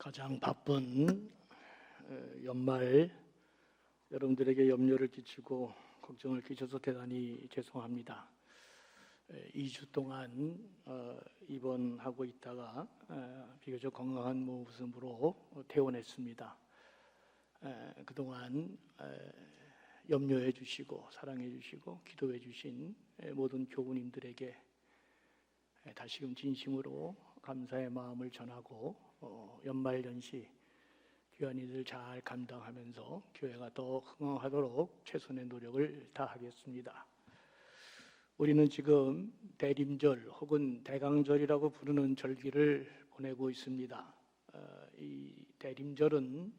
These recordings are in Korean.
가장 바쁜 연말 여러분들에게 염려를 끼치고 걱정을 끼쳐서 대단히 죄송합니다. 2주 동안 입원하고 있다가 비교적 건강한 모습으로 퇴원했습니다. 그동안 염려해 주시고 사랑해 주시고 기도해 주신 모든 교우님들에게 다시금 진심으로 감사의 마음을 전하고 연말연시 귀한 일을 잘 감당하면서 교회가 더 흥황하도록 최선의 노력을 다하겠습니다. 우리는 지금 대림절 혹은 대강절이라고 부르는 절기를 보내고 있습니다. 이 대림절은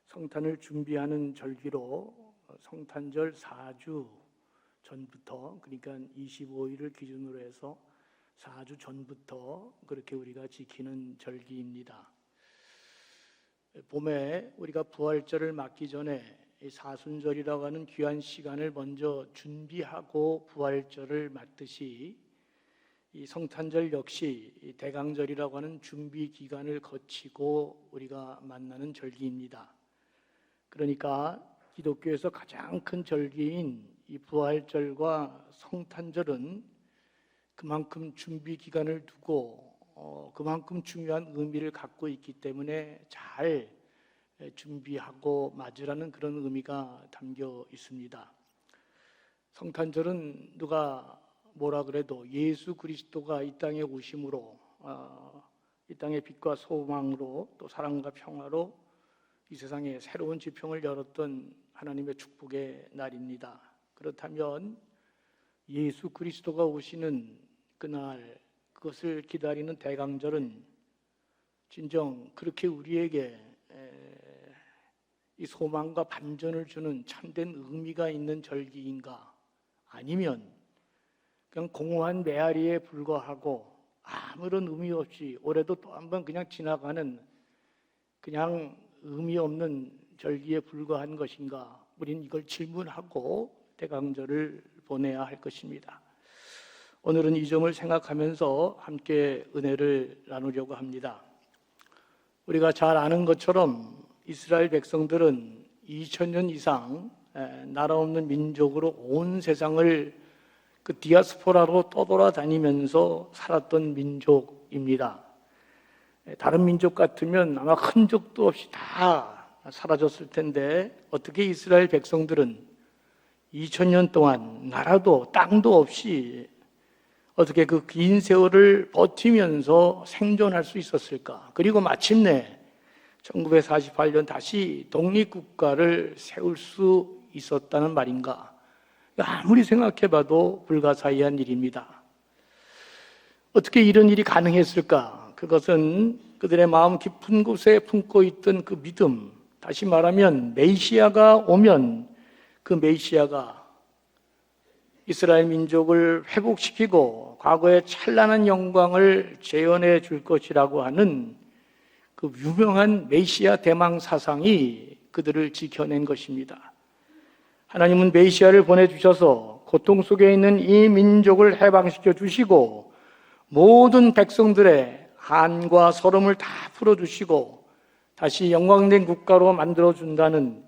성탄을 준비하는 절기로 성탄절 4주 전부터, 그러니까 25일을 기준으로 해서 4주 전부터 그렇게 우리가 지키는 절기입니다. 봄에 우리가 부활절을 맞기 전에 사순절이라고 하는 귀한 시간을 먼저 준비하고 부활절을 맞듯이 이 성탄절 역시 대강절이라고 하는 준비 기간을 거치고 우리가 만나는 절기입니다. 그러니까 기독교에서 가장 큰 절기인 이 부활절과 성탄절은 그만큼 준비 기간을 두고 그만큼 중요한 의미를 갖고 있기 때문에 잘 준비하고 맞으라는 그런 의미가 담겨 있습니다. 성탄절은 누가 뭐라 그래도 예수 그리스도가 이 땅에 오심으로 이 땅의 빛과 소망으로 또 사랑과 평화로 이 세상에 새로운 지평을 열었던 하나님의 축복의 날입니다. 그렇다면 예수 그리스도가 오시는 그날, 그것을 기다리는 대강절은 진정 그렇게 우리에게 이 소망과 반전을 주는 참된 의미가 있는 절기인가? 아니면 그냥 공허한 메아리에 불과하고 아무런 의미 없이 올해도 또 한 번 그냥 지나가는 그냥 의미 없는 절기에 불과한 것인가? 우리는 이걸 질문하고 대강절을 보내야 할 것입니다. 오늘은 이 점을 생각하면서 함께 은혜를 나누려고 합니다. 우리가 잘 아는 것처럼 이스라엘 백성들은 2000년 이상 나라 없는 민족으로 온 세상을 그 디아스포라로 떠돌아다니면서 살았던 민족입니다. 다른 민족 같으면 아마 흔적도 없이 다 사라졌을 텐데 어떻게 이스라엘 백성들은 2000년 동안 나라도 땅도 없이 어떻게 그 긴 세월을 버티면서 생존할 수 있었을까? 그리고 마침내 1948년 다시 독립국가를 세울 수 있었다는 말인가? 아무리 생각해봐도 불가사의한 일입니다. 어떻게 이런 일이 가능했을까? 그것은 그들의 마음 깊은 곳에 품고 있던 그 믿음, 다시 말하면 메시아가 오면 그 메시아가 이스라엘 민족을 회복시키고 과거의 찬란한 영광을 재현해 줄 것이라고 하는 그 유명한 메시아 대망 사상이 그들을 지켜낸 것입니다. 하나님은 메시아를 보내주셔서 고통 속에 있는 이 민족을 해방시켜 주시고 모든 백성들의 한과 서름을 다 풀어주시고 다시 영광된 국가로 만들어준다는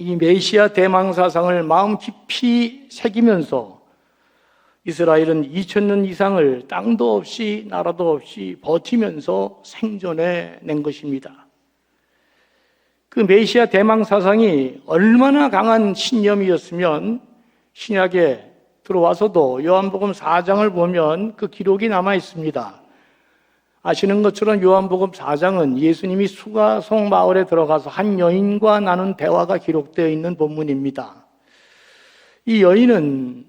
이 메시아 대망 사상을 마음 깊이 새기면서 이스라엘은 2000년 이상을 땅도 없이 나라도 없이 버티면서 생존해 낸 것입니다. 그 메시아 대망 사상이 얼마나 강한 신념이었으면 신약에 들어와서도 요한복음 4장을 보면 그 기록이 남아 있습니다. 아시는 것처럼 요한복음 4장은 예수님이 수가성 마을에 들어가서 한 여인과 나눈 대화가 기록되어 있는 본문입니다. 이 여인은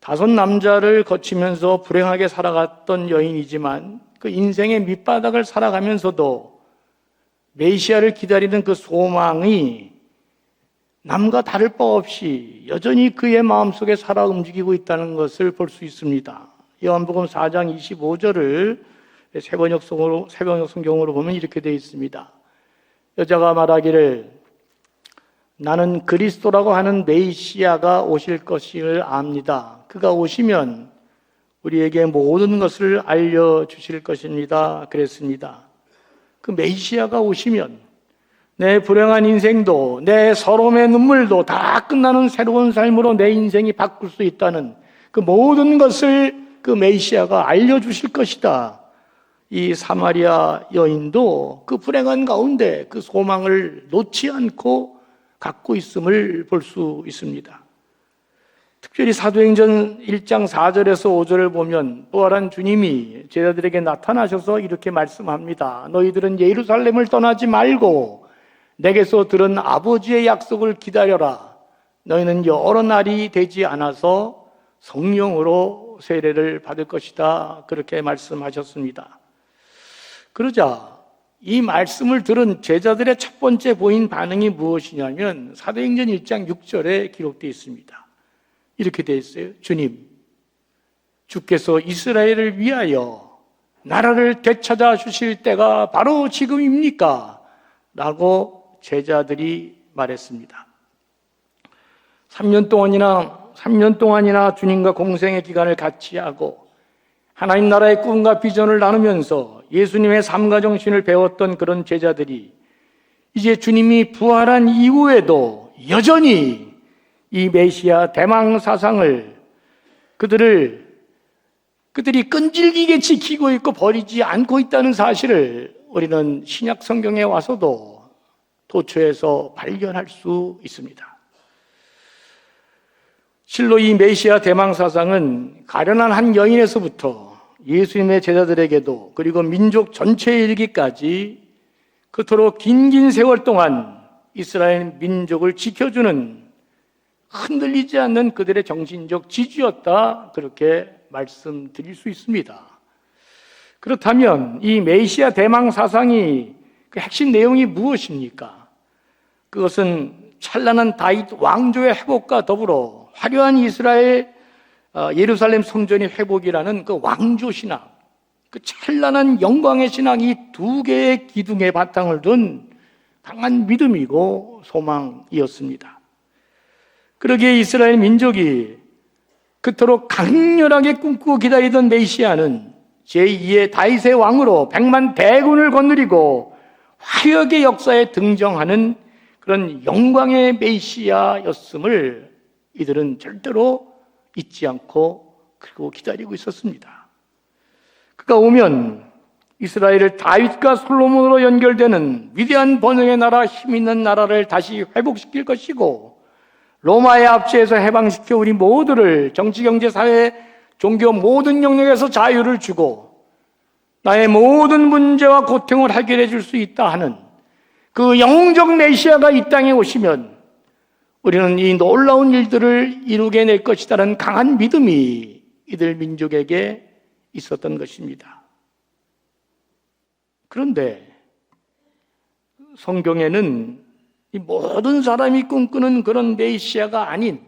5 남자를 거치면서 불행하게 살아갔던 여인이지만 그 인생의 밑바닥을 살아가면서도 메시아를 기다리는 그 소망이 남과 다를 바 없이 여전히 그의 마음속에 살아 움직이고 있다는 것을 볼 수 있습니다. 요한복음 4장 25절을 새번역 성경으로 보면 이렇게 되어 있습니다. 여자가 말하기를 나는 그리스도라고 하는 메시아가 오실 것을 압니다. 그가 오시면 우리에게 모든 것을 알려주실 것입니다. 그랬습니다. 그 메시아가 오시면 내 불행한 인생도 내 서러움의 눈물도 다 끝나는 새로운 삶으로 내 인생이 바꿀 수 있다는 그 모든 것을 그 메시아가 알려주실 것이다. 이 사마리아 여인도 그 불행한 가운데 그 소망을 놓지 않고 갖고 있음을 볼 수 있습니다. 특별히 사도행전 1장 4절에서 5절을 보면 부활한 주님이 제자들에게 나타나셔서 이렇게 말씀합니다. 너희들은 예루살렘을 떠나지 말고 내게서 들은 아버지의 약속을 기다려라. 너희는 여러 날이 되지 않아서 성령으로 세례를 받을 것이다. 그렇게 말씀하셨습니다. 그러자 이 말씀을 들은 제자들의 첫 번째 보인 반응이 무엇이냐면 사도행전 1장 6절에 기록되어 있습니다. 이렇게 되어 있어요. 주님, 주께서 이스라엘을 위하여 나라를 되찾아 주실 때가 바로 지금입니까? 라고 제자들이 말했습니다. 3년 동안이나 주님과 공생의 기간을 같이 하고 하나님 나라의 꿈과 비전을 나누면서 예수님의 삶과 정신을 배웠던 그런 제자들이 이제 주님이 부활한 이후에도 여전히 이 메시아 대망 사상을 그들이 끈질기게 지키고 있고 버리지 않고 있다는 사실을 우리는 신약 성경에 와서도 도처에서 발견할 수 있습니다. 실로 이 메시아 대망 사상은 가련한 한 여인에서부터 예수님의 제자들에게도 그리고 민족 전체에 이르기까지 그토록 긴 세월 동안 이스라엘 민족을 지켜주는 흔들리지 않는 그들의 정신적 지주였다. 그렇게 말씀드릴 수 있습니다. 그렇다면 이 메시아 대망 사상이 그 핵심 내용이 무엇입니까? 그것은 찬란한 다윗 왕조의 회복과 더불어 화려한 이스라엘 예루살렘 성전의 회복이라는 그 왕조 신학, 그 찬란한 영광의 신학 이 두 개의 기둥에 바탕을 둔 강한 믿음이고 소망이었습니다. 그러기에 이스라엘 민족이 그토록 강렬하게 꿈꾸고 기다리던 메시아는 제2의 다윗의 왕으로 백만 대군을 거느리고 화려하게 역사에 등장하는 그런 영광의 메시아였음을 이들은 절대로 잊지 않고 그리고 기다리고 있었습니다. 그가 오면 이스라엘을 다윗과 솔로몬으로 연결되는 위대한 번영의 나라, 힘 있는 나라를 다시 회복시킬 것이고 로마의 압제에서 해방시켜 우리 모두를 정치, 경제, 사회, 종교 모든 영역에서 자유를 주고 나의 모든 문제와 고통을 해결해 줄 수 있다 하는 그 영웅적 메시아가 이 땅에 오시면 우리는 이 놀라운 일들을 이루게 낼 것이라는 강한 믿음이 이들 민족에게 있었던 것입니다. 그런데 성경에는 이 모든 사람이 꿈꾸는 그런 메시아가 아닌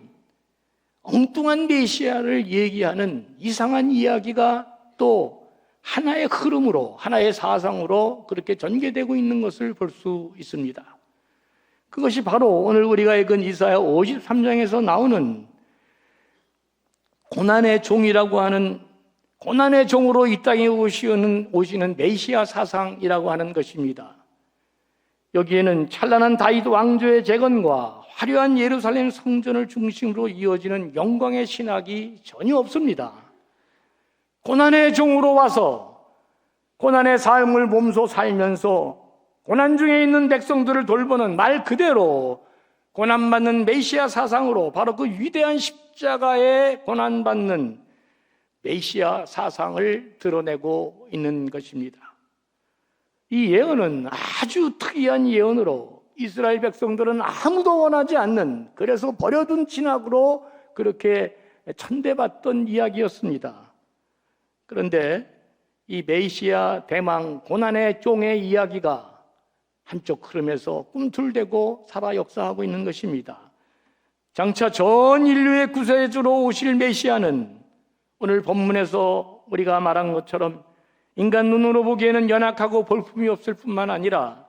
엉뚱한 메시아를 얘기하는 이상한 이야기가 또 하나의 흐름으로, 하나의 사상으로 그렇게 전개되고 있는 것을 볼 수 있습니다. 그것이 바로 오늘 우리가 읽은 이사야 53장에서 나오는 고난의 종이라고 하는, 고난의 종으로 이 땅에 오시는 메시아 사상이라고 하는 것입니다. 여기에는 찬란한 다윗 왕조의 재건과 화려한 예루살렘 성전을 중심으로 이어지는 영광의 신학이 전혀 없습니다. 고난의 종으로 와서 고난의 삶을 몸소 살면서 고난 중에 있는 백성들을 돌보는 말 그대로 고난받는 메시아 사상으로 바로 그 위대한 십자가에 고난받는 메시아 사상을 드러내고 있는 것입니다. 이 예언은 아주 특이한 예언으로 이스라엘 백성들은 아무도 원하지 않는, 그래서 버려둔 진학으로 그렇게 천대받던 이야기였습니다. 그런데 이 메시아 대망 고난의 종의 이야기가 한쪽 흐름에서 꿈틀대고 살아 역사하고 있는 것입니다. 장차 전 인류의 구세주로 오실 메시아는 오늘 본문에서 우리가 말한 것처럼 인간 눈으로 보기에는 연약하고 볼품이 없을 뿐만 아니라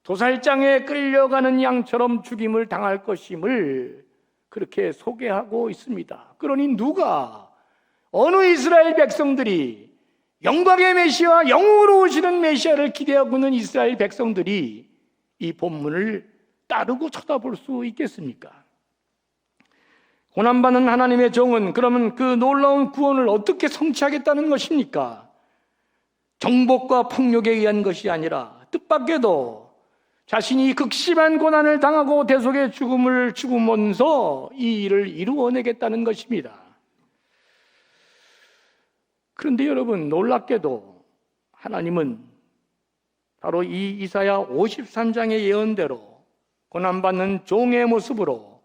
도살장에 끌려가는 양처럼 죽임을 당할 것임을 그렇게 소개하고 있습니다. 그러니 어느 이스라엘 백성들이 영광의 메시아, 영으로 오시는 메시아를 기대하고 있는 이스라엘 백성들이 이 본문을 따르고 쳐다볼 수 있겠습니까? 고난받는 하나님의 종은 그러면 그 놀라운 구원을 어떻게 성취하겠다는 것입니까? 정복과 폭력에 의한 것이 아니라 뜻밖에도 자신이 극심한 고난을 당하고 대속의 죽음을 죽으면서 이 일을 이루어내겠다는 것입니다. 그런데 여러분, 놀랍게도 하나님은 바로 이 이사야 53장의 예언대로 고난받는 종의 모습으로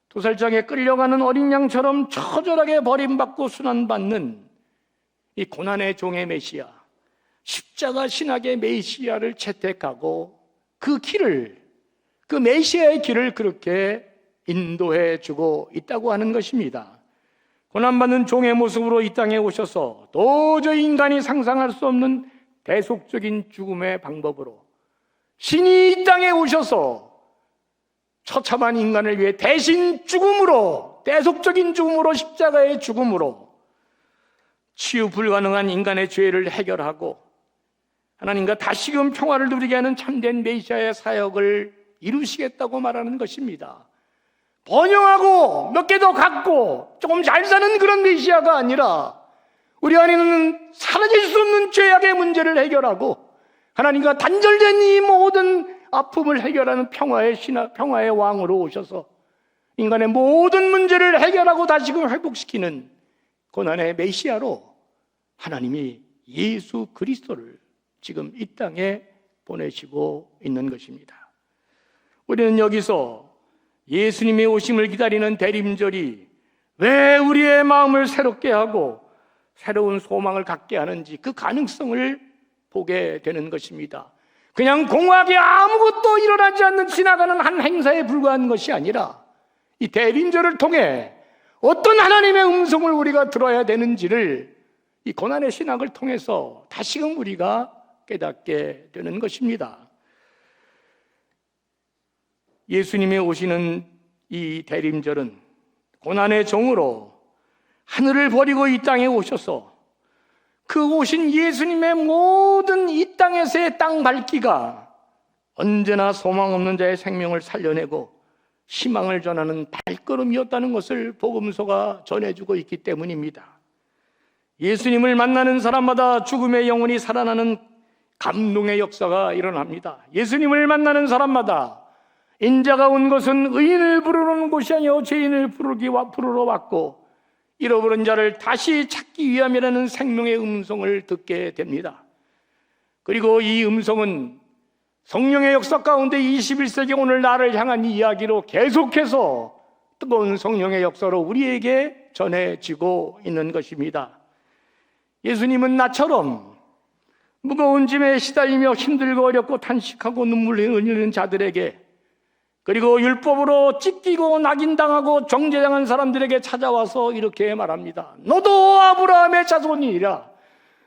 도살장에 끌려가는 어린 양처럼 처절하게 버림받고 순환받는 이 고난의 종의 메시아, 십자가 신학의 메시아를 채택하고 그 길을, 그 메시아의 길을 그렇게 인도해 주고 있다고 하는 것입니다. 고난받는 종의 모습으로 이 땅에 오셔서 도저히 인간이 상상할 수 없는 대속적인 죽음의 방법으로 신이 이 땅에 오셔서 처참한 인간을 위해 대신 죽음으로, 대속적인 죽음으로, 십자가의 죽음으로 치유 불가능한 인간의 죄를 해결하고 하나님과 다시금 평화를 누리게 하는 참된 메시아의 사역을 이루시겠다고 말하는 것입니다. 번영하고 몇 개 더 갖고 조금 잘 사는 그런 메시아가 아니라 우리 안에 있는 사라질 수 없는 죄악의 문제를 해결하고 하나님과 단절된 이 모든 아픔을 해결하는 평화의 왕으로 오셔서 인간의 모든 문제를 해결하고 다시금 회복시키는 고난의 메시아로 하나님이 예수 그리스도를 지금 이 땅에 보내시고 있는 것입니다. 우리는 여기서 예수님의 오심을 기다리는 대림절이 왜 우리의 마음을 새롭게 하고 새로운 소망을 갖게 하는지 그 가능성을 보게 되는 것입니다. 그냥 공허하게 아무것도 일어나지 않는 지나가는 한 행사에 불과한 것이 아니라 이 대림절을 통해 어떤 하나님의 음성을 우리가 들어야 되는지를 이 고난의 신학을 통해서 다시금 우리가 깨닫게 되는 것입니다. 예수님이 오시는 이 대림절은 고난의 종으로 하늘을 버리고 이 땅에 오셔서 그 오신 예수님의 모든 이 땅에서의 땅 밟기가 언제나 소망 없는 자의 생명을 살려내고 희망을 전하는 발걸음이었다는 것을 복음서가 전해주고 있기 때문입니다. 예수님을 만나는 사람마다 죽음의 영혼이 살아나는 감동의 역사가 일어납니다. 예수님을 만나는 사람마다 인자가 온 것은 의인을 부르는 곳이 아니요 죄인을 부르러 왔고 잃어버린 자를 다시 찾기 위함이라는 생명의 음성을 듣게 됩니다. 그리고 이 음성은 성령의 역사 가운데 21세기 오늘 나를 향한 이야기로 계속해서 뜨거운 성령의 역사로 우리에게 전해지고 있는 것입니다. 예수님은 나처럼 무거운 짐에 시달리며 힘들고 어렵고 탄식하고 눈물 흘리는 자들에게, 그리고 율법으로 찢기고 낙인당하고 정죄당한 사람들에게 찾아와서 이렇게 말합니다. 너도 아브라함의 자손이니라.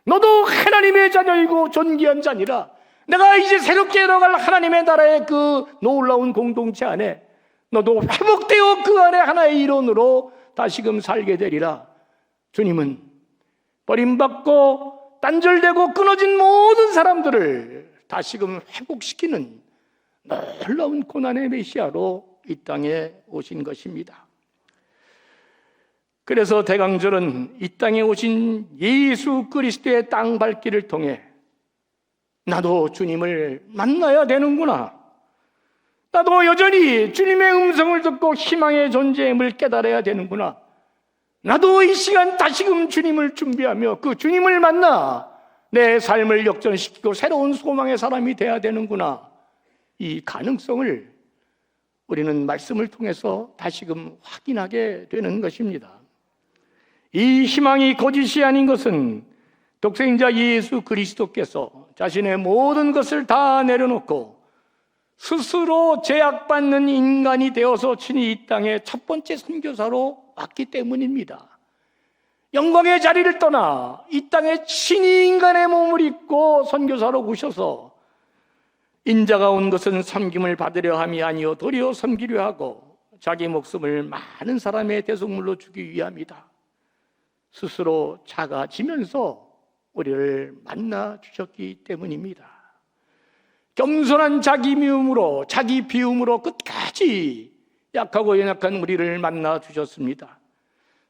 너도 하나님의 자녀이고 존귀한 자니라. 내가 이제 새롭게 일어날 하나님의 나라의 그 놀라운 공동체 안에 너도 회복되어 그 안에 하나의 일원으로 다시금 살게 되리라. 주님은 버림받고 단절되고 끊어진 모든 사람들을 다시금 회복시키는 놀라운 고난의 메시아로 이 땅에 오신 것입니다. 그래서 대강절은 이 땅에 오신 예수 그리스도의 땅 밟기를 통해 나도 주님을 만나야 되는구나, 나도 여전히 주님의 음성을 듣고 희망의 존재임을 깨달아야 되는구나, 나도 이 시간 다시금 주님을 준비하며 그 주님을 만나 내 삶을 역전시키고 새로운 소망의 사람이 되어야 되는구나, 이 가능성을 우리는 말씀을 통해서 다시금 확인하게 되는 것입니다. 이 희망이 거짓이 아닌 것은 독생자 예수 그리스도께서 자신의 모든 것을 다 내려놓고 스스로 제약받는 인간이 되어서 친히 이 땅의 첫 번째 선교사로 왔기 때문입니다. 영광의 자리를 떠나 이 땅에 친히 인간의 몸을 입고 선교사로 오셔서 인자가 온 것은 섬김을 받으려 함이 아니요 도리어 섬기려 하고 자기 목숨을 많은 사람의 대속물로 주기 위함이다. 스스로 작아지면서 우리를 만나 주셨기 때문입니다. 겸손한 자기 미움으로, 자기 비움으로 끝까지 약하고 연약한 우리를 만나 주셨습니다.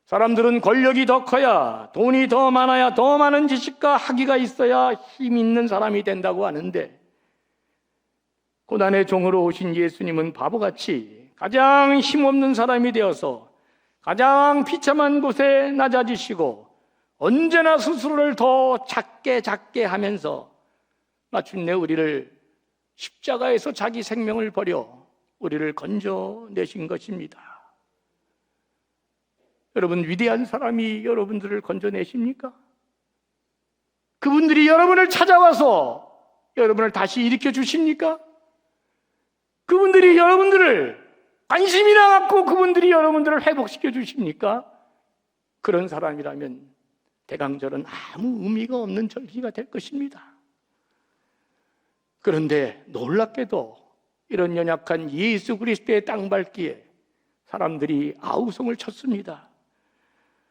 사람들은 권력이 더 커야, 돈이 더 많아야, 더 많은 지식과 학위가 있어야 힘 있는 사람이 된다고 하는데, 고난의 종으로 오신 예수님은 바보같이 가장 힘없는 사람이 되어서 가장 비참한 곳에 낮아지시고 언제나 스스로를 더 작게 하면서 마침내 우리를 십자가에서 자기 생명을 버려 우리를 건져내신 것입니다. 여러분, 위대한 사람이 여러분들을 건져내십니까? 그분들이 여러분을 찾아와서 여러분을 다시 일으켜 주십니까? 그분들이 여러분들을 관심이나 갖고 그분들이 여러분들을 회복시켜 주십니까? 그런 사람이라면 대강절은 아무 의미가 없는 절기가 될 것입니다. 그런데 놀랍게도 이런 연약한 예수 그리스도의 땅밟기에 사람들이 아우성을 쳤습니다.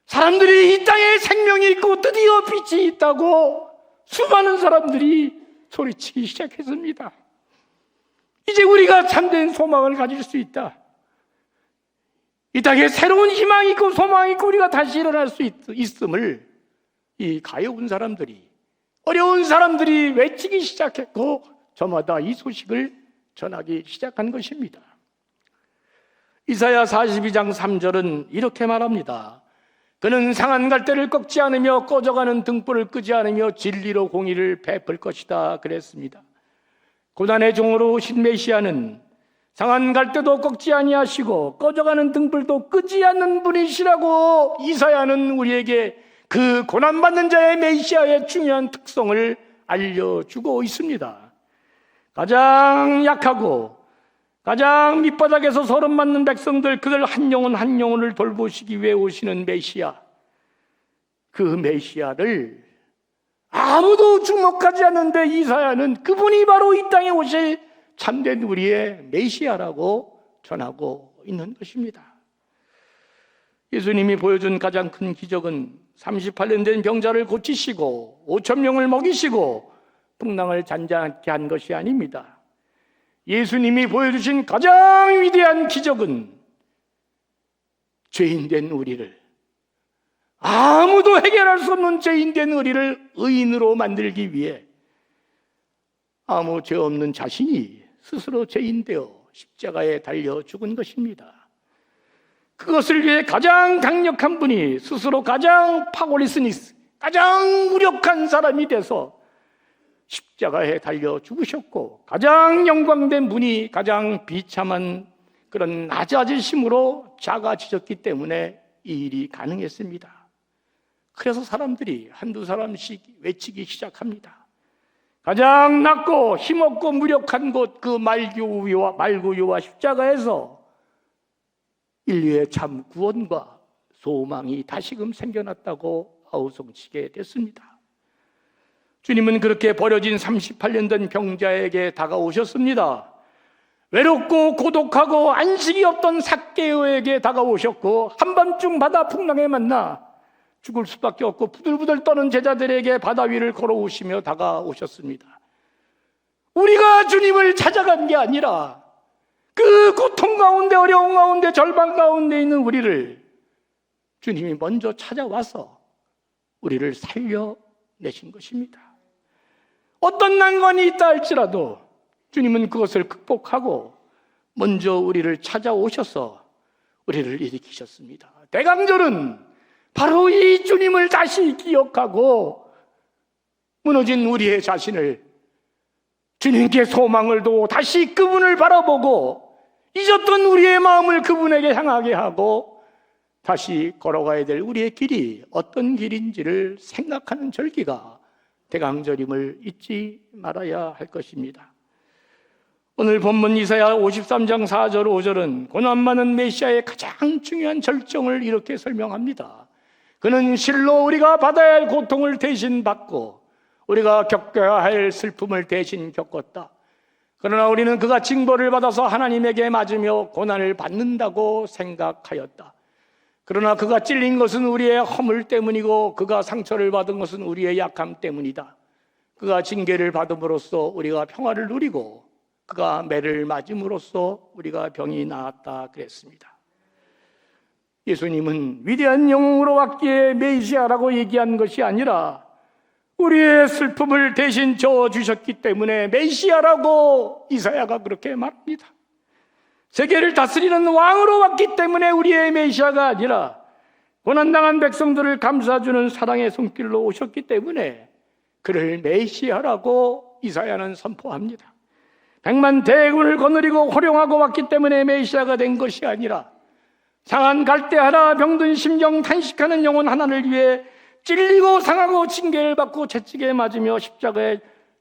사람들이 이 땅에 생명이 있고 드디어 빛이 있다고 수많은 사람들이 소리치기 시작했습니다. 이제 우리가 참된 소망을 가질 수 있다. 이 땅에 새로운 희망이 있고 소망이 있고 우리가 다시 일어날 수 있음을 이 가여운 사람들이, 어려운 사람들이 외치기 시작했고 저마다 이 소식을 전하기 시작한 것입니다. 이사야 42장 3절은 이렇게 말합니다. 그는 상한 갈대를 꺾지 않으며 꺼져가는 등불을 끄지 않으며 진리로 공의를 베풀 것이다 그랬습니다. 고난의 종으로 오신 메시아는 상한 갈대도 꺾지 아니하시고 꺼져가는 등불도 끄지 않는 분이시라고 이사야는 우리에게 그 고난받는 자의 메시아의 중요한 특성을 알려주고 있습니다. 가장 약하고 가장 밑바닥에서 서름맞는 백성들, 그들 한 영혼 한 영혼을 돌보시기 위해 오시는 메시아, 그 메시아를 아무도 주목하지 않는데 이사야는 그분이 바로 이 땅에 오실 참된 우리의 메시아라고 전하고 있는 것입니다. 예수님이 보여준 가장 큰 기적은 38년 된 병자를 고치시고 5,000명을 먹이시고 풍랑을 잔잔케 한 것이 아닙니다. 예수님이 보여주신 가장 위대한 기적은 죄인된 우리를, 아무도 해결할 수 없는 죄인된 우리를 의인으로 만들기 위해 아무 죄 없는 자신이 스스로 죄인되어 십자가에 달려 죽은 것입니다. 그것을 위해 가장 강력한 분이 스스로 가장 파고리스니스, 가장 무력한 사람이 돼서 십자가에 달려 죽으셨고, 가장 영광된 분이 가장 비참한 그런 낮아지심으로 작아지셨기 때문에 이 일이 가능했습니다. 그래서 사람들이 한두 사람씩 외치기 시작합니다. 가장 낮고 힘없고 무력한 곳, 그 말구유와 십자가에서 인류의 참 구원과 소망이 다시금 생겨났다고 아우성치게 됐습니다. 주님은 그렇게 버려진 38년 된 병자에게 다가오셨습니다. 외롭고 고독하고 안식이 없던 삭개오에게 다가오셨고, 한밤중 바다 풍랑에 만나 죽을 수밖에 없고 부들부들 떠는 제자들에게 바다 위를 걸어오시며 다가오셨습니다. 우리가 주님을 찾아간 게 아니라 그 고통 가운데, 어려운 가운데, 절망 가운데 있는 우리를 주님이 먼저 찾아와서 우리를 살려내신 것입니다. 어떤 난관이 있다 할지라도 주님은 그것을 극복하고 먼저 우리를 찾아오셔서 우리를 일으키셨습니다. 대강절은 바로 이 주님을 다시 기억하고 무너진 우리의 자신을, 주님께 소망을 두고 다시 그분을 바라보고 잊었던 우리의 마음을 그분에게 향하게 하고 다시 걸어가야 될 우리의 길이 어떤 길인지를 생각하는 절기가 대강절임을 잊지 말아야 할 것입니다. 오늘 본문 이사야 53장 4절 5절은 고난 많은 메시아의 가장 중요한 절정을 이렇게 설명합니다. 그는 실로 우리가 받아야 할 고통을 대신 받고 우리가 겪어야 할 슬픔을 대신 겪었다. 그러나 우리는 그가 징벌을 받아서 하나님에게 맞으며 고난을 받는다고 생각하였다. 그러나 그가 찔린 것은 우리의 허물 때문이고 그가 상처를 받은 것은 우리의 약함 때문이다. 그가 징계를 받음으로써 우리가 평화를 누리고 그가 매를 맞음으로써 우리가 병이 나았다 그랬습니다. 예수님은 위대한 영웅으로 왔기에 메시아라고 얘기한 것이 아니라 우리의 슬픔을 대신 져주셨기 때문에 메시아라고 이사야가 그렇게 말합니다. 세계를 다스리는 왕으로 왔기 때문에 우리의 메시아가 아니라 고난당한 백성들을 감싸주는 사랑의 손길로 오셨기 때문에 그를 메시아라고 이사야는 선포합니다. 백만 대군을 거느리고 호령하고 왔기 때문에 메시아가 된 것이 아니라 상한 갈대하라 병든 심령 탄식하는 영혼 하나를 위해 찔리고 상하고 징계를 받고 채찍에 맞으며 십자가에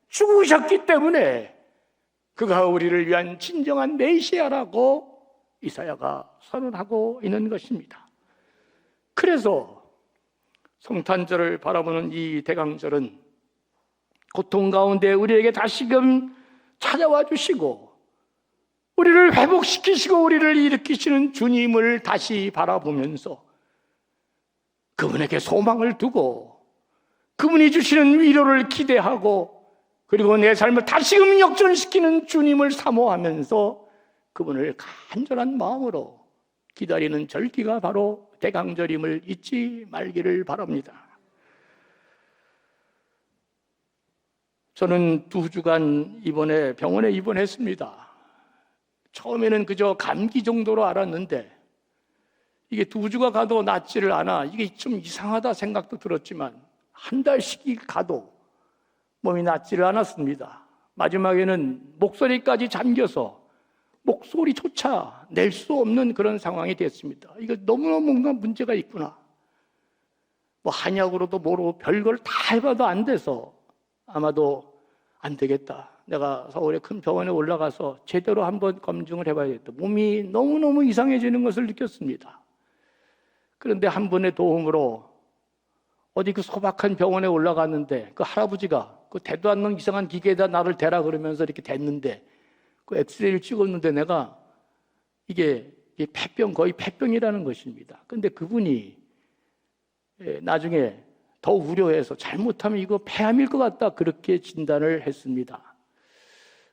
죽으셨기 때문에 그가 우리를 위한 진정한 메시아라고 이사야가 선언하고 있는 것입니다. 그래서 성탄절을 바라보는 이 대강절은 고통 가운데 우리에게 다시금 찾아와 주시고 우리를 회복시키시고 우리를 일으키시는 주님을 다시 바라보면서 그분에게 소망을 두고 그분이 주시는 위로를 기대하고 그리고 내 삶을 다시금 역전시키는 주님을 사모하면서 그분을 간절한 마음으로 기다리는 절기가 바로 대강절임을 잊지 말기를 바랍니다. 저는 2주간 이번에 병원에 입원했습니다. 처음에는 그저 감기 정도로 알았는데 이게 2주가 가도 낫지를 않아. 이게 좀 이상하다 생각도 들었지만 한 달씩 가도 몸이 낫지를 않았습니다. 마지막에는 목소리까지 잠겨서 목소리조차 낼 수 없는 그런 상황이 됐습니다. 이거 너무너무 뭔가 문제가 있구나. 뭐 한약으로도 뭐로 별걸 다 해봐도 안 돼서 아마도 안 되겠다. 내가 서울의 큰 병원에 올라가서 제대로 한번 검증을 해봐야겠다. 몸이 너무너무 이상해지는 것을 느꼈습니다. 그런데 한 분의 도움으로 어디 그 소박한 병원에 올라갔는데 그 할아버지가 그 대도 않는 이상한 기계에다 나를 대라 그러면서 이렇게 댔는데 그 엑스레이를 찍었는데 내가 이게 폐병, 거의 폐병이라는 것입니다. 근데 그분이 나중에 더 우려해서 잘못하면 이거 폐암일 것 같다 그렇게 진단을 했습니다.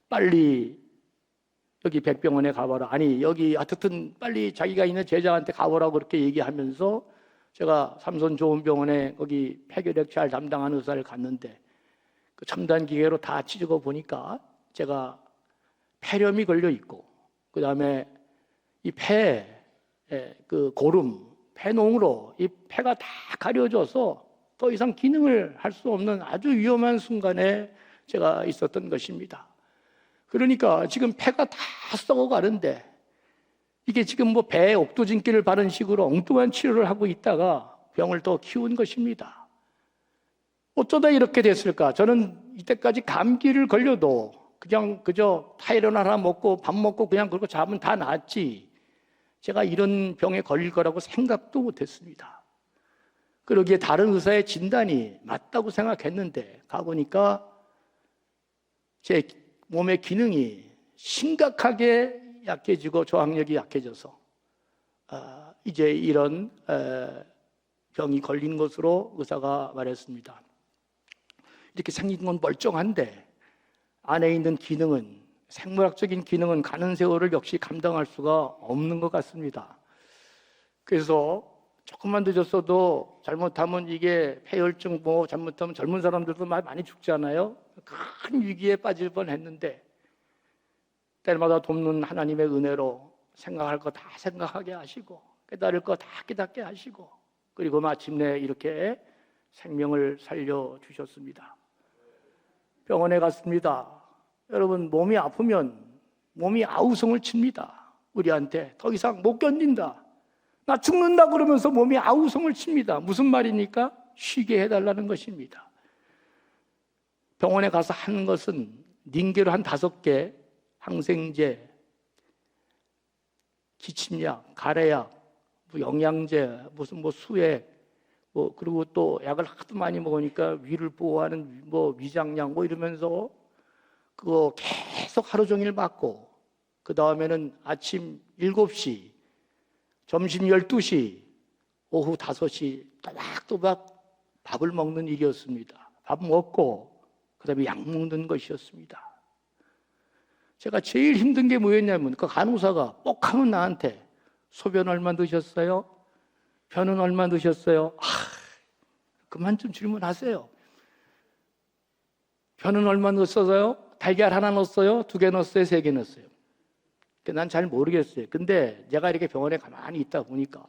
빨리 여기 백병원에 가봐라. 아니 여기 하여튼 빨리 자기가 있는 제자한테 가보라고 그렇게 얘기하면서 제가 삼선 좋은 병원에 거기 폐결핵 잘 담당하는 의사를 갔는데 그 첨단 기계로 다 찢어 보니까 제가 폐렴이 걸려 있고 그 다음에 이 폐, 그 고름, 폐농으로 이 폐가 다 가려져서 더 이상 기능을 할 수 없는 아주 위험한 순간에 제가 있었던 것입니다. 그러니까 지금 폐가 다 썩어가는데 이게 지금 뭐 배에 옥토진기를 바른 식으로 엉뚱한 치료를 하고 있다가 병을 더 키운 것입니다. 어쩌다 이렇게 됐을까? 저는 이때까지 감기를 걸려도 그냥 그저 타이레놀 하나 먹고 밥 먹고 그냥 그러고 자면 다 낫지 제가 이런 병에 걸릴 거라고 생각도 못했습니다. 그러기에 다른 의사의 진단이 맞다고 생각했는데 가보니까 제 몸의 기능이 심각하게 약해지고 저항력이 약해져서 이제 이런 병이 걸린 것으로 의사가 말했습니다. 이렇게 생긴 건 멀쩡한데 안에 있는 기능은 생물학적인 기능은 가는 세월을 역시 감당할 수가 없는 것 같습니다. 그래서 조금만 늦었어도 잘못하면 이게 폐혈증 뭐 잘못하면 젊은 사람들도 많이 죽잖아요. 큰 위기에 빠질 뻔했는데 때마다 돕는 하나님의 은혜로 생각할 거 다 생각하게 하시고 깨달을 거 다 깨닫게 하시고 그리고 마침내 이렇게 생명을 살려주셨습니다. 병원에 갔습니다. 여러분 몸이 아프면 몸이 아우성을 칩니다. 우리한테 더 이상 못 견딘다. 나 죽는다 그러면서 몸이 아우성을 칩니다. 무슨 말이니까? 쉬게 해달라는 것입니다. 병원에 가서 하는 것은 닌게로 한 5개 항생제, 기침약, 가래약, 뭐 영양제, 무슨 뭐 수액, 뭐 그리고 또 약을 하도 많이 먹으니까 위를 보호하는 뭐 위장약 뭐 이러면서 그거 계속 하루 종일 맞고 그 다음에는 아침 7시, 점심 12시, 오후 5시 또박또박 밥을 먹는 일이었습니다. 밥 먹고 그다음에 약 먹는 것이었습니다. 제가 제일 힘든 게 뭐였냐면 그 간호사가 뻑 하면 나한테 소변 얼마 넣으셨어요? 변은 얼마 넣으셨어요? 그만 좀 질문하세요. 변은 얼마 넣었어요? 달걀 하나 넣었어요? 2개 넣었어요? 3개 넣었어요? 난 잘 모르겠어요. 근데 내가 이렇게 병원에 가만히 있다 보니까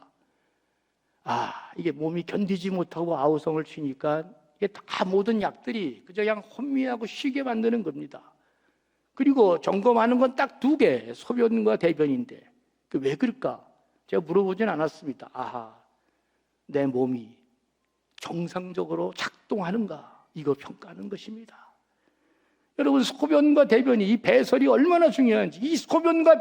이게 몸이 견디지 못하고 아우성을 치니까 이게 다 모든 약들이 그저 그냥 혼미하고 쉬게 만드는 겁니다. 그리고 점검하는 건 딱 2개, 소변과 대변인데 왜 그럴까? 제가 물어보진 않았습니다. 내 몸이 정상적으로 작동하는가? 이거 평가하는 것입니다. 여러분, 소변과 대변이, 이 배설이 얼마나 중요한지, 이 소변과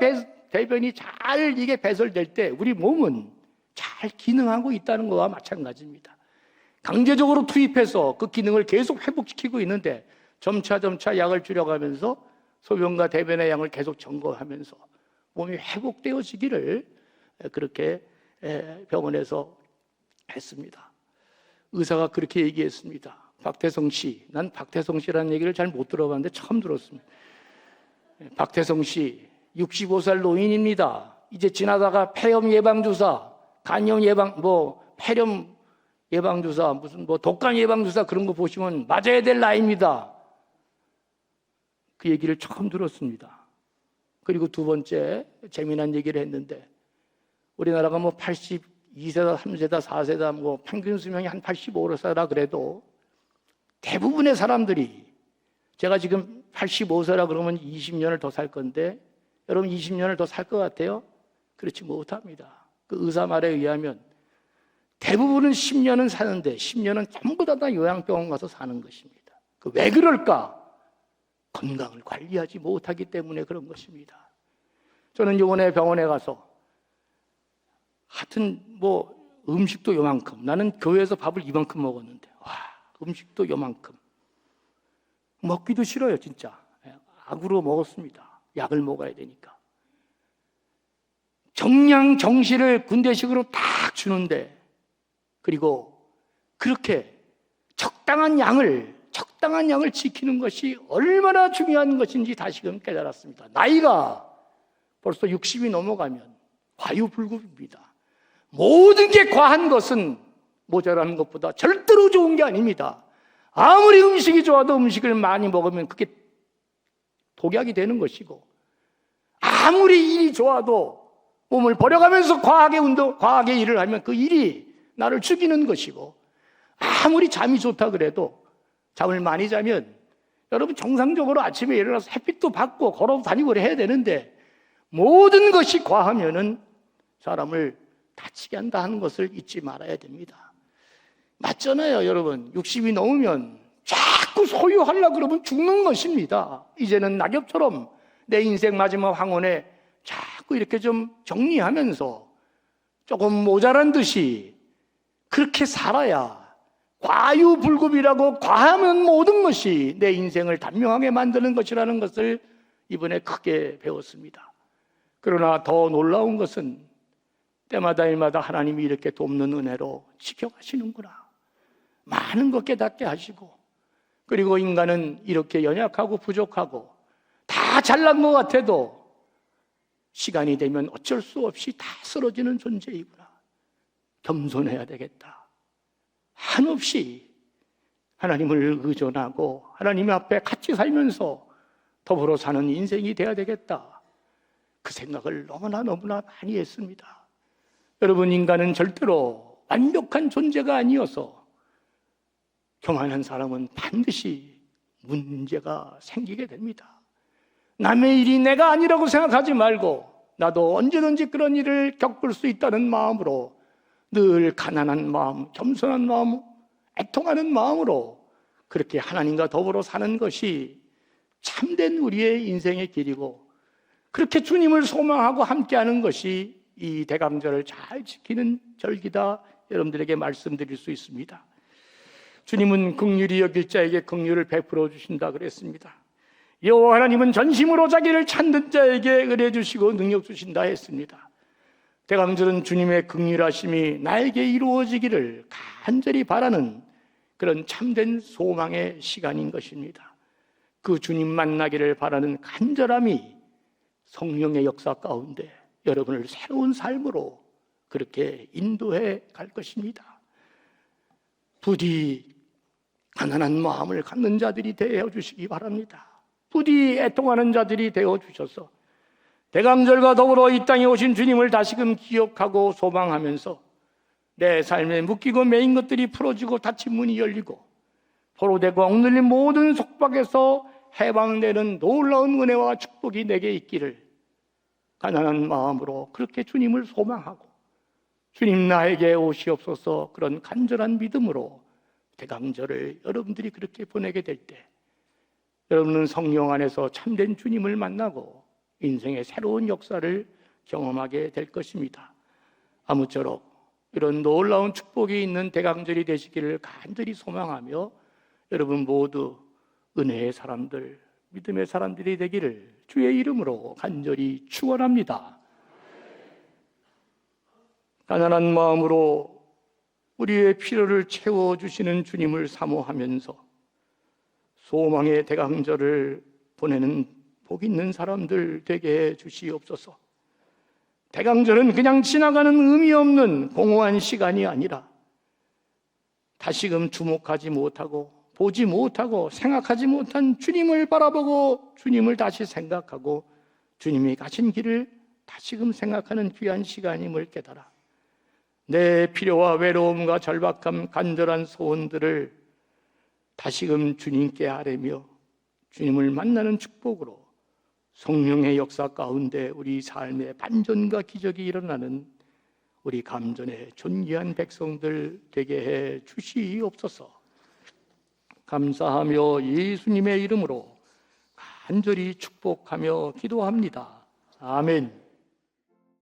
대변이 잘 이게 배설될 때 우리 몸은 잘 기능하고 있다는 것과 마찬가지입니다. 강제적으로 투입해서 그 기능을 계속 회복시키고 있는데 점차 약을 줄여가면서 소변과 대변의 양을 계속 점검하면서 몸이 회복되어지기를 그렇게 병원에서 했습니다. 의사가 그렇게 얘기했습니다. 박태성 씨, 난 박태성 씨라는 얘기를 잘 못 들어봤는데 처음 들었습니다. 박태성 씨, 65살 노인입니다. 이제 지나다가 폐렴 예방주사, 간염 예방, 폐렴 예방주사, 무슨 독감 예방주사 그런 거 보시면 맞아야 될 나이입니다. 그 얘기를 처음 들었습니다. 그리고 2번째 재미난 얘기를 했는데 우리나라가 82세다, 3세다, 4세다, 평균 수명이 한 85세라 그래도 대부분의 사람들이, 제가 지금 85세라 그러면 20년을 더 살 건데 여러분 20년을 더 살 것 같아요? 그렇지 못합니다. 그 의사 말에 의하면 대부분은 10년은 사는데 10년은 전부 다 요양병원 가서 사는 것입니다. 왜 그럴까? 건강을 관리하지 못하기 때문에 그런 것입니다. 저는 이번에 병원에 가서 하여튼 음식도 요만큼, 나는 교회에서 밥을 이만큼 먹었는데 음식도 요만큼 먹기도 싫어요. 진짜 악으로 먹었습니다. 약을 먹어야 되니까. 정량정시를 군대식으로 딱 주는데, 그리고 그렇게 적당한 양을 지키는 것이 얼마나 중요한 것인지 다시금 깨달았습니다. 나이가 벌써 60이 넘어가면 과유불급입니다. 모든 게 과한 것은 모자라는 것보다 절대로 좋은 게 아닙니다. 아무리 음식이 좋아도 음식을 많이 먹으면 그게 독약이 되는 것이고, 아무리 일이 좋아도 몸을 버려가면서 과하게 일을 하면 그 일이 나를 죽이는 것이고, 아무리 잠이 좋다 그래도 잠을 많이 자면 여러분 정상적으로 아침에 일어나서 햇빛도 받고 걸어 다니고 해야 되는데 모든 것이 과하면은 사람을 다치게 한다 하는 것을 잊지 말아야 됩니다. 맞잖아요, 여러분. 60이 넘으면 자꾸 소유하려고 그러면 죽는 것입니다. 이제는 낙엽처럼 내 인생 마지막 황혼에 자꾸 이렇게 좀 정리하면서 조금 모자란 듯이 그렇게 살아야, 과유불급이라고 과하면 모든 것이 내 인생을 단명하게 만드는 것이라는 것을 이번에 크게 배웠습니다. 그러나 더 놀라운 것은 때마다 일마다 하나님이 이렇게 돕는 은혜로 지켜가시는구나. 많은 것 깨닫게 하시고, 그리고 인간은 이렇게 연약하고 부족하고 다 잘난 것 같아도 시간이 되면 어쩔 수 없이 다 쓰러지는 존재이구나. 겸손해야 되겠다. 한없이 하나님을 의존하고 하나님 앞에 같이 살면서 더불어 사는 인생이 되어야 되겠다. 그 생각을 너무나 많이 했습니다. 여러분, 인간은 절대로 완벽한 존재가 아니어서 교만한 사람은 반드시 문제가 생기게 됩니다. 남의 일이 내가 아니라고 생각하지 말고 나도 언제든지 그런 일을 겪을 수 있다는 마음으로 늘 가난한 마음, 겸손한 마음, 애통하는 마음으로 그렇게 하나님과 더불어 사는 것이 참된 우리의 인생의 길이고, 그렇게 주님을 소망하고 함께하는 것이 이 대강절을 잘 지키는 절기다, 여러분들에게 말씀드릴 수 있습니다. 주님은 긍휼히 여길 자에게 긍휼을 베풀어 주신다 그랬습니다. 여호와 하나님은 전심으로 자기를 찾는 자에게 은혜 주시고 능력 주신다 했습니다. 대강절은 주님의 긍휼하심이 나에게 이루어지기를 간절히 바라는 그런 참된 소망의 시간인 것입니다. 그 주님 만나기를 바라는 간절함이 성령의 역사 가운데 여러분을 새로운 삶으로 그렇게 인도해 갈 것입니다. 부디 가난한 마음을 갖는 자들이 되어 주시기 바랍니다. 부디 애통하는 자들이 되어 주셔서 대강절과 더불어 이 땅에 오신 주님을 다시금 기억하고 소망하면서 내 삶에 묶이고 매인 것들이 풀어지고 닫힌 문이 열리고 포로되고 억눌린 모든 속박에서 해방되는 놀라운 은혜와 축복이 내게 있기를 가난한 마음으로 그렇게 주님을 소망하고 주님 나에게 오시옵소서 그런 간절한 믿음으로 대강절을 여러분들이 그렇게 보내게 될 때 여러분은 성령 안에서 참된 주님을 만나고 인생의 새로운 역사를 경험하게 될 것입니다. 아무쪼록 이런 놀라운 축복이 있는 대강절이 되시기를 간절히 소망하며 여러분 모두 은혜의 사람들, 믿음의 사람들이 되기를 주의 이름으로 간절히 축원합니다. 가난한 마음으로 우리의 필요를 채워주시는 주님을 사모하면서 소망의 대강절을 보내는 복 있는 사람들 되게 해 주시옵소서. 대강절은 그냥 지나가는 의미 없는 공허한 시간이 아니라 다시금 주목하지 못하고 보지 못하고 생각하지 못한 주님을 바라보고 주님을 다시 생각하고 주님이 가신 길을 다시금 생각하는 귀한 시간임을 깨달아 내 필요와 외로움과 절박함, 간절한 소원들을 다시금 주님께 아뢰며 주님을 만나는 축복으로 성령의 역사 가운데 우리 삶의 반전과 기적이 일어나는 우리 감전의 존귀한 백성들 되게 해 주시옵소서. 감사하며 예수님의 이름으로 간절히 축복하며 기도합니다. 아멘.